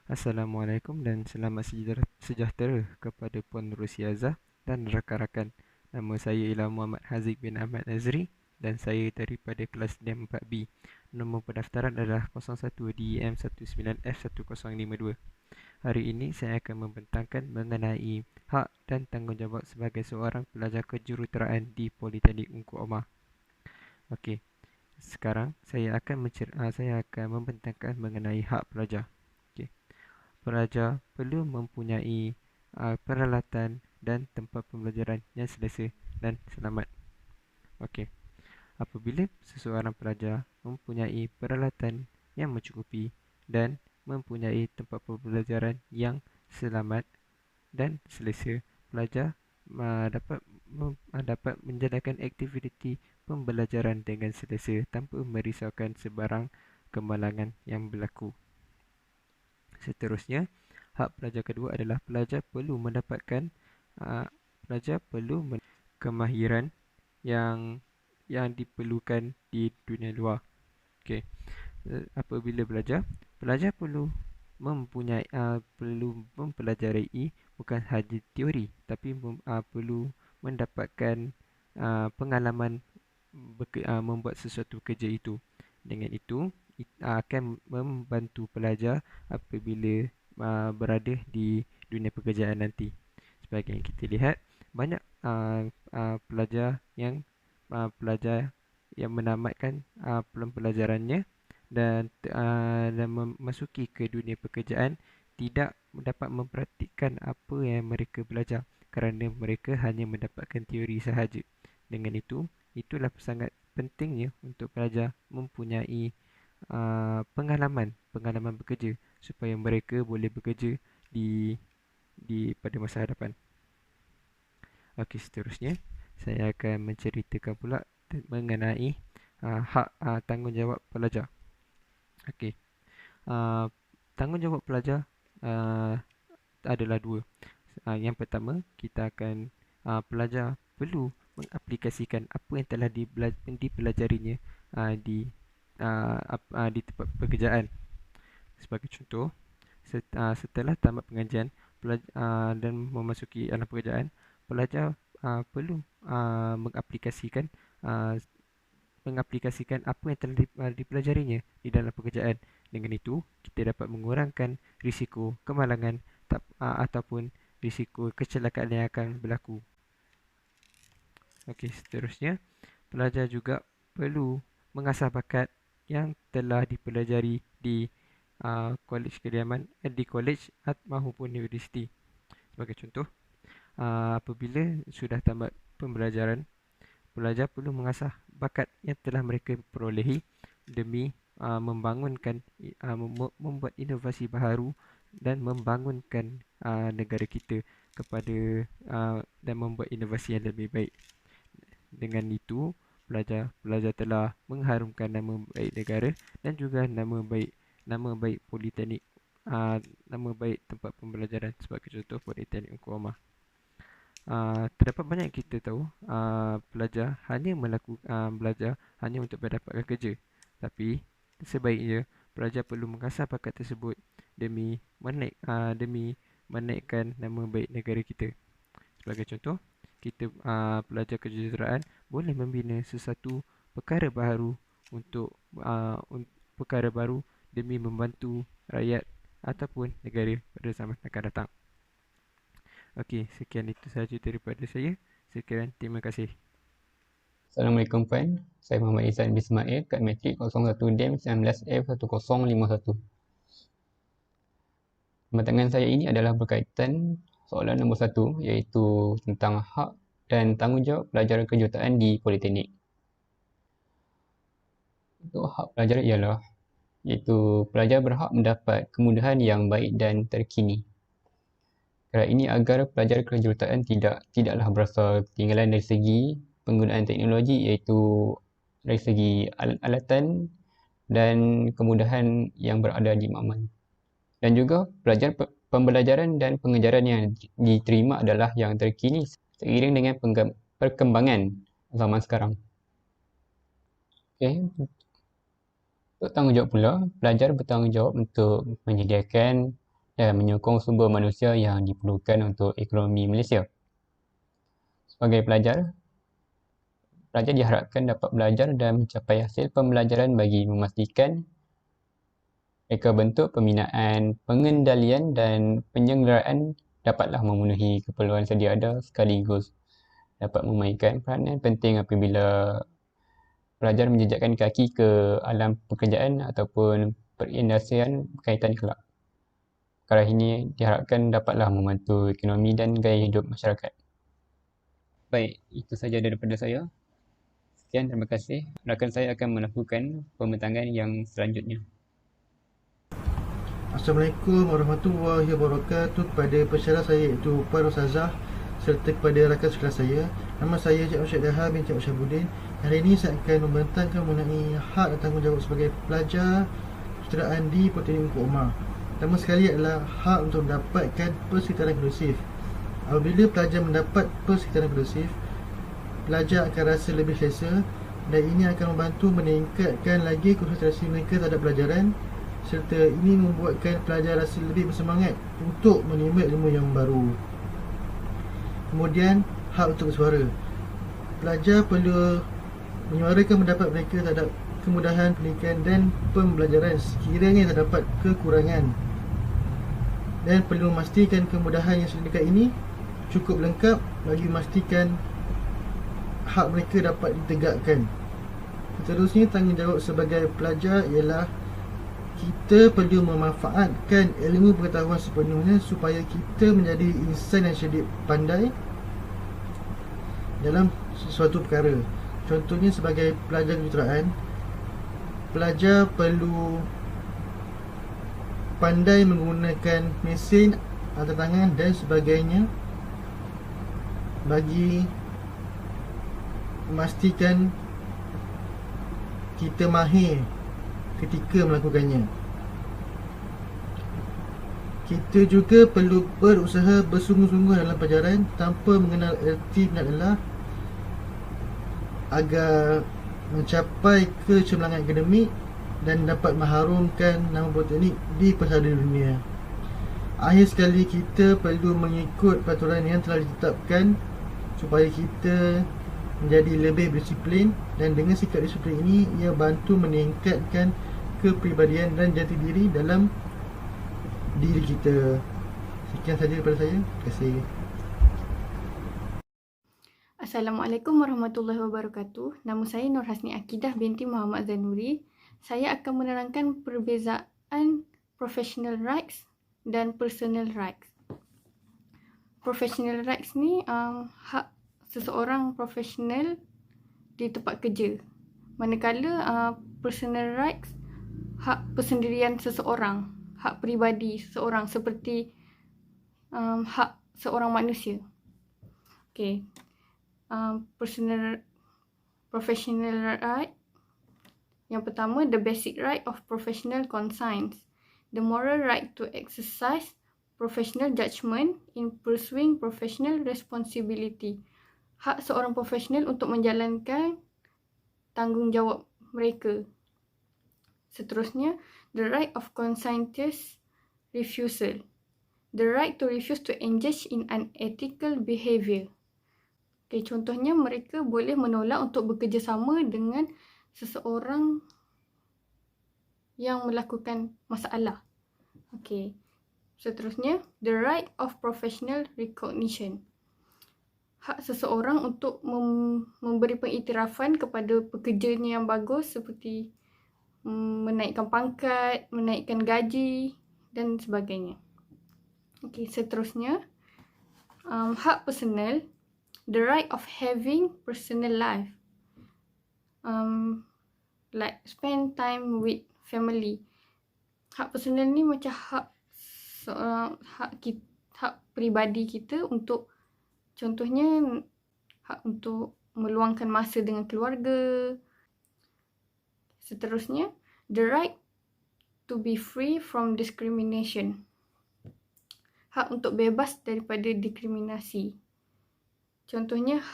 Assalamualaikum dan selamat sejahtera kepada Puan Rusiazah dan rakan-rakan. Nama saya ialah Muhammad Haziq bin Ahmad Nazri dan saya daripada kelas DEM 4B. Nombor pendaftaran adalah 01DM19F1052. Hari ini saya akan membentangkan mengenai hak dan tanggungjawab sebagai seorang pelajar kejuruteraan di Politeknik Ungku Omar. Okey, sekarang saya akan membentangkan mengenai hak pelajar. Okey. Pelajar perlu mempunyai peralatan dan tempat pembelajaran yang selesa dan selamat. Okey, apabila seseorang pelajar mempunyai peralatan yang mencukupi dan mempunyai tempat pembelajaran yang selamat dan selesa, pelajar dapat menjalankan aktiviti pembelajaran dengan selesa tanpa merisaukan sebarang kemalangan yang berlaku. Seterusnya, hak pelajar kedua adalah pelajar perlu mendapatkan uh, kemahiran yang diperlukan di dunia luar. Okey, apabila pelajar perlu mempelajari bukan sahaja teori tapi perlu mendapatkan pengalaman membuat sesuatu kerja itu. Dengan itu akan membantu pelajar apabila berada di dunia pekerjaan nanti. Sebagai yang kita lihat, banyak pelajar yang menamatkan pelajarannya dan memasuki ke dunia pekerjaan tidak dapat mempraktikkan apa yang mereka belajar kerana mereka hanya mendapatkan teori sahaja. Dengan itu, itulah sangat pentingnya untuk pelajar mempunyai pengalaman bekerja supaya mereka boleh bekerja di pada masa hadapan. Okey, seterusnya saya akan menceritakan pula mengenai hak tanggungjawab pelajar. Okey, uh, tanggungjawab pelajar uh, adalah dua. Yang pertama, kita akan pelajar perlu mengaplikasikan apa yang telah dipelajarinya di di tempat pekerjaan. Sebagai contoh, setelah tamat pengajian dan memasuki alam pekerjaan, pelajar perlu uh, mengaplikasikan apa yang telah dipelajarinya di dalam pekerjaan. Dengan itu, kita dapat mengurangkan risiko kemalangan ataupun risiko kecelakaan yang akan berlaku. Okey, seterusnya, pelajar juga perlu mengasah bakat yang telah dipelajari di kolej kediaman, di kolej maupun universiti. Sebagai contoh, apabila sudah tamat pembelajaran, pelajar perlu mengasah bakat yang telah mereka perolehi demi membuat inovasi baharu dan membangunkan negara kita dan membuat inovasi yang lebih baik. Dengan itu, pelajar telah mengharumkan nama baik negara dan juga nama baik politeknik, nama baik tempat pembelajaran, sebagai contoh Politeknik Ungku Omar. Terdapat banyak yang kita tahu pelajar belajar hanya untuk mendapatkan kerja, tapi sebaiknya pelajar perlu mengasah bakat tersebut demi menaikkan nama baik negara kita. Sebagai contoh, kita pelajar kejuruteraan boleh membina sesuatu perkara baharu untuk perkara baru demi membantu rakyat ataupun negara pada zaman akan datang. Okey, sekian itu sahaja daripada saya. Sekian, terima kasih. Assalamualaikum Puan, saya Muhammad Izan bin Ismail, kat Matrik 01DEM 19F1051. Pembentangan saya ini adalah berkaitan soalan nombor 1, iaitu tentang hak dan tanggungjawab pelajar kejuruteraan di Politeknik. Untuk hak pelajar ialah, iaitu pelajar berhak mendapat kemudahan yang baik dan terkini. Kerana ini agar pelajar kejuruteraan tidaklah berasa ketinggalan dari segi penggunaan teknologi, iaitu dari segi alatan dan kemudahan yang berada di makmal. Dan juga pembelajaran dan pengajaran yang diterima adalah yang terkini seiring dengan perkembangan zaman sekarang. Okay. Untuk tanggungjawab pula, pelajar bertanggungjawab untuk menyediakan dan menyokong sumber manusia yang diperlukan untuk ekonomi Malaysia. Sebagai pelajar diharapkan dapat belajar dan mencapai hasil pembelajaran bagi memastikan reka bentuk pembinaan, pengendalian dan penyelenggaraan dapatlah memenuhi keperluan sedia ada sekaligus dapat memainkan peranan penting apabila pelajar menjejakkan kaki ke alam pekerjaan ataupun perindustrian berkaitan kelak. Perkara ini diharapkan dapatlah membantu ekonomi dan gaya hidup masyarakat. Baik, itu saja daripada saya. Sekian, terima kasih. Rakan saya akan melakukan pembentangan yang selanjutnya. Assalamualaikum warahmatullahi wabarakatuh. Kepada pesyarah saya iaitu Puan Rosazah serta kepada rakan sekelas saya, nama saya Encik Syed Daha bin Encik Syabuddin. Hari ini saya akan membentangkan mengenai hak dan tanggungjawab sebagai pelajar kejuruteraan di Politeknik Ungku Omar. Pertama sekali adalah hak untuk mendapatkan persekitaran kondusif. Apabila pelajar mendapat persekitaran kondusif, pelajar akan rasa lebih selesa dan ini akan membantu meningkatkan lagi konsentrasi mereka terhadap pelajaran serta ini membuatkan pelajar rasa lebih bersemangat untuk menimba ilmu yang baru. Kemudian, hak untuk bersuara. Pelajar perlu menyuarakan pendapat mereka terhadap kemudahan pendidikan dan pembelajaran sekiranya terdapat kekurangan, dan perlu memastikan kemudahan yang sedekat ini cukup lengkap bagi memastikan hak mereka dapat ditegakkan. Seterusnya, tanggungjawab sebagai pelajar ialah kita perlu memanfaatkan ilmu pengetahuan sepenuhnya supaya kita menjadi insan yang cerdik pandai dalam sesuatu perkara. Contohnya sebagai pelajar kejuruteraan, pelajar perlu pandai menggunakan mesin, alat tangan dan sebagainya bagi memastikan kita mahir ketika melakukannya. Kita juga perlu berusaha bersungguh-sungguh dalam pelajaran tanpa mengenal erti minat lelah agar mencapai kecemerlangan akademik dan dapat mengharumkan nama politeknik di pesada dunia. Akhir sekali, kita perlu mengikut peraturan yang telah ditetapkan supaya kita menjadi lebih disiplin, dan dengan sikap disiplin ini ia bantu meningkatkan kepribadian dan jati diri dalam diri kita. Sekian saja daripada saya. Terima kasih. Assalamualaikum warahmatullahi wabarakatuh. Nama saya Nur Hasni Akidah binti Muhammad Zanuri. Saya akan menerangkan perbezaan professional rights dan personal rights. Professional rights ni hak seseorang profesional di tempat kerja. Manakala personal rights hak persendirian seseorang, hak peribadi seseorang seperti hak seorang manusia. Okay. Professional right. Yang pertama, the basic right of professional conscience, the moral right to exercise professional judgment in pursuing professional responsibility. Hak seorang profesional untuk menjalankan tanggungjawab mereka. Seterusnya, the right of conscientious refusal, the right to refuse to engage in unethical behaviour. Okay, contohnya mereka boleh menolak untuk bekerjasama dengan seseorang yang melakukan masalah. Okay. Seterusnya, the right of professional recognition. Hak seseorang untuk memberi pengiktirafan kepada pekerjanya yang bagus seperti menaikkan pangkat, menaikkan gaji dan sebagainya. Okay, seterusnya, hak personal, the right of having personal life, like spend time with family. Hak personal ni macam hak peribadi kita untuk, contohnya hak untuk meluangkan masa dengan keluarga. Seterusnya, the right to be free from discrimination. Hak untuk bebas daripada diskriminasi. Contohnya,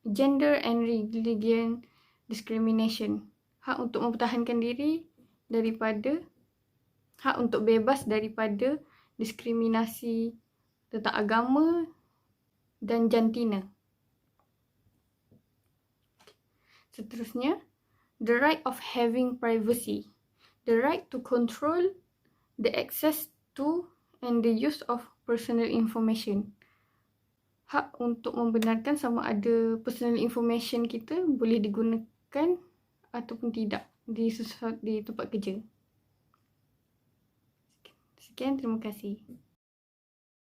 gender and religion discrimination. Hak untuk mempertahankan diri daripada, hak untuk bebas daripada diskriminasi tentang agama dan jantina. Seterusnya, the right of having privacy. The right to control the access to and the use of personal information. Hak untuk membenarkan sama ada personal information kita boleh digunakan ataupun tidak di tempat kerja. Sekian, terima kasih.